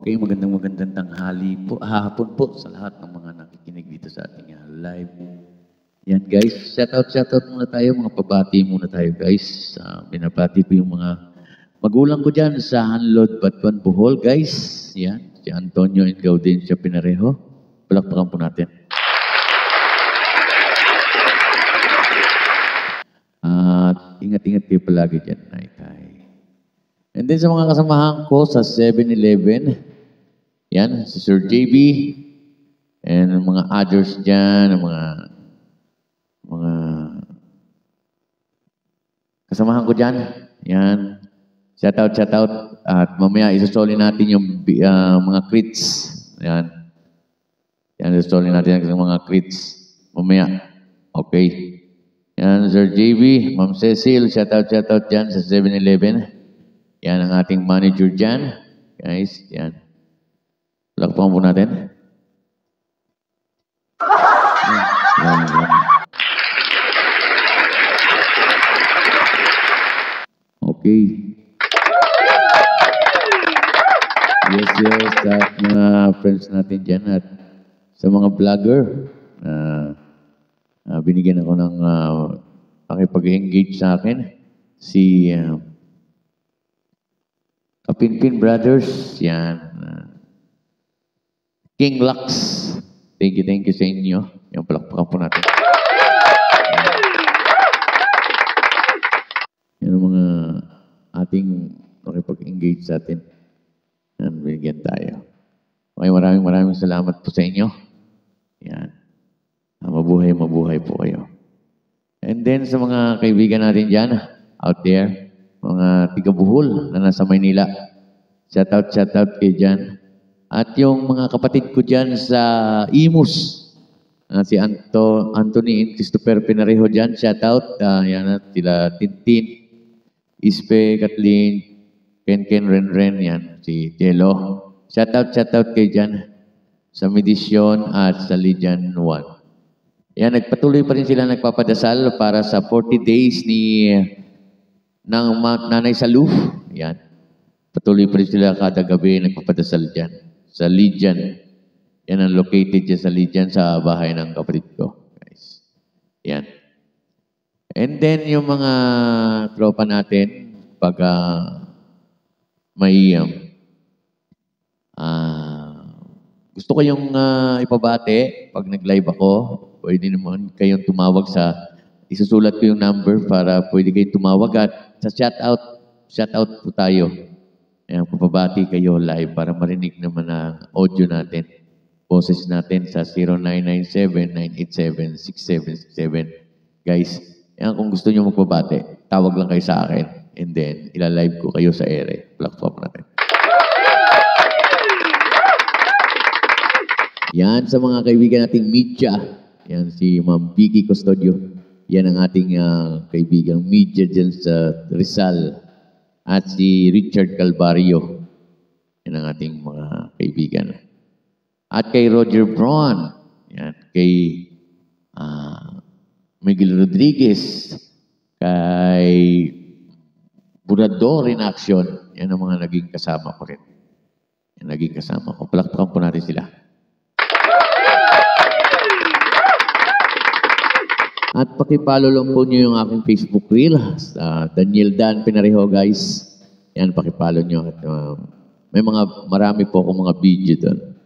Okay, magandang tanghali po, hapon po sa lahat ng mga nakikinig dito sa ating live. Yan guys, shout out muna tayo, mga pabati muna tayo guys. Binabati ko yung mga magulang ko dyan sa Hanlod, Batuan, Bohol guys. Yan, si Antonio and Gaudensia Pinareho. Palakpakan po natin. At ingat-ingat kayo palagi dyan, Naitay. And then sa mga kasamahan ko sa 7-Eleven, yan, si Sir JB, and mga others dyan, mga kasamahan ko dyan, yan, shout out, at mamaya isasoli natin yung mga crits, yan, isasoli natin yung mga crits, mamaya, okay. Yan, Sir JB, Ma'am Cecil, shout out dyan sa 7-Eleven. Yan ang ating manager dyan. Guys, yan. Palakpakan po natin. Yan. Okay. Yes. At mga friends natin dyan at sa mga vlogger, binigyan ako ng pakipag-engage sa akin. Si Kapinpin Brothers, yan. King Lux, thank you sa inyo. Yung palakpakan po natin. Yan ang mga ating makipag-engage sa atin. Yan, binigyan tayo. Okay, maraming salamat po sa inyo. Yan. Mabuhay po kayo. And then sa mga kaibigan natin dyan, out there, mga tiga-Bohol na nasa Maynila. Shout out kayo dyan. At yung mga kapatid ko dyan sa Imus, si Anthony and Christopher Pinareho dyan, shout out. Yan at sila Tintin, Ispe, Kathleen, Ken, Ren, yan, si Jello. Shout out kayo dyan sa Medisyon at sa Legion 1. Yan, nagpatuloy pa rin sila nagpapadasal para sa 40 days ng Nanay Saluf. Yan. Patuloy pa rin sila kada gabi nagpapadasal dyan. Sa Legion. Yan ang located dyan sa Legion sa bahay ng kapatid ko. Guys. Yan. And then yung mga tropa natin, pag may gusto ko yung ipabate, pag nag-live ako, pwede naman kayong tumawag sa isusulat ko yung number para pwede kayong tumawag at sa shout out po tayo. Ayan, papabati kayo live para marinig naman ang audio natin, boses natin sa 0997-987-6767. Guys, ayan, kung gusto nyo magpabati, tawag lang kayo sa akin and then ilalive ko kayo sa ere. Platform natin. Yan sa mga kaibigan nating media. Yan si Ma'am Vicky Custodio. Yan ang ating kaibigang media dyan sa Rizal. At si Richard Calvario. Yan ang ating mga kaibigan. At kay Roger Braun. Yan. Kay Miguel Rodriguez. Kay Burador in Action. Yan ang mga naging kasama ko rin. Yan naging kasama ko. Palakpakan po natin sila. At pakipalo lang po nyo yung aking Facebook reel. Daniel Dan Pinareho, guys. Yan, pakipalo nyo. At, marami po akong mga video doon.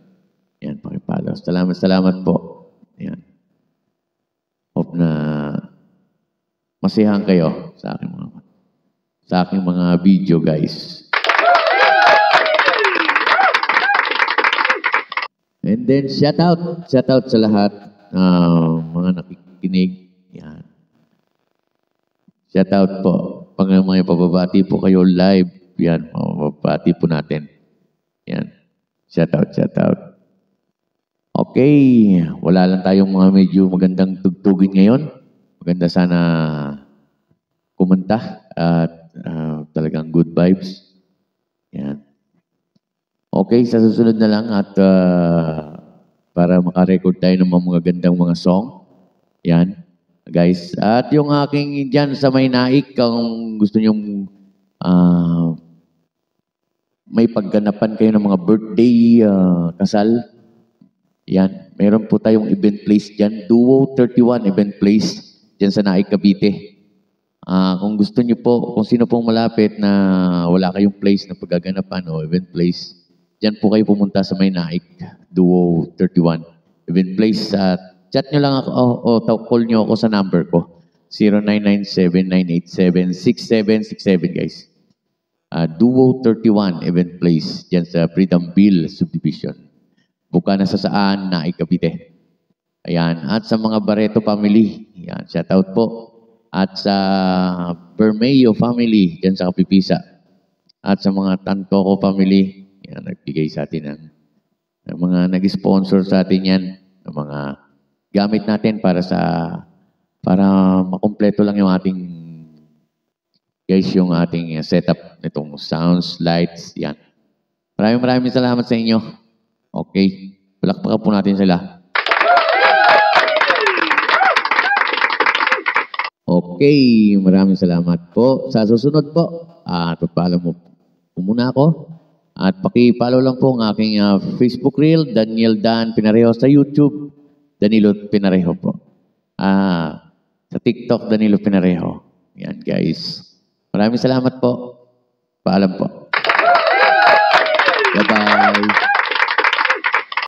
Yan, pakipalo. Salamat po. Yan. Hope na masiyahan kayo sa aking mga video, guys. And then, shout out sa lahat. Mga nakikinig. Yan. Shout out po. Pag may pababati po kayo live, yan, mababati po natin. Yan. Shout out. Okay. Wala lang tayong mga medyo magandang tugtugin ngayon. Maganda sana kumanta at talagang good vibes. Yan. Okay, sa susunod na lang at para makarecord tayo ng mga gandang mga song. Yan. Guys, at yung aking dyan sa may naik, kung gusto nyong may pagganapan kayo ng mga birthday, kasal, yan, meron po tayong event place dyan, Duo 31 Event Place, dyan sa Naik, Cavite. Kung gusto niyo po, kung sino pong malapit na wala kayong place na paggaganapan o event place, dyan po kayo pumunta sa may Naik, Duo 31 Event Place. Chat nyo lang ako o call nyo ako sa number ko, 0997-987-6767 guys. Duo 31 Event Place, dyan sa Freedomville Subdivision. Buka na sa saan, Naik, Cavite. Ayan, at sa mga Barreto family, ayan, shout out po. At sa Bermeo family, dyan sa Kapipisa. At sa mga Tantoco family, yan, nagbigay sa atin ng mga nag-sponsor sa atin yan, ng mga gamit natin para makumpleto lang yung ating, guys, yung ating setup nitong sounds, lights, yan. Maraming salamat sa inyo. Okay, palakpakan po natin sila. Okay, maraming salamat po. Sa susunod po, pagpaalam mo muna ako. At paki-follow lang po ang aking Facebook reel, Daniel Dan Pinareho. Sa YouTube, Danilo Pinareho po. Sa TikTok, Danilo Pinareho. Yan guys. Maraming salamat po. Paalam po.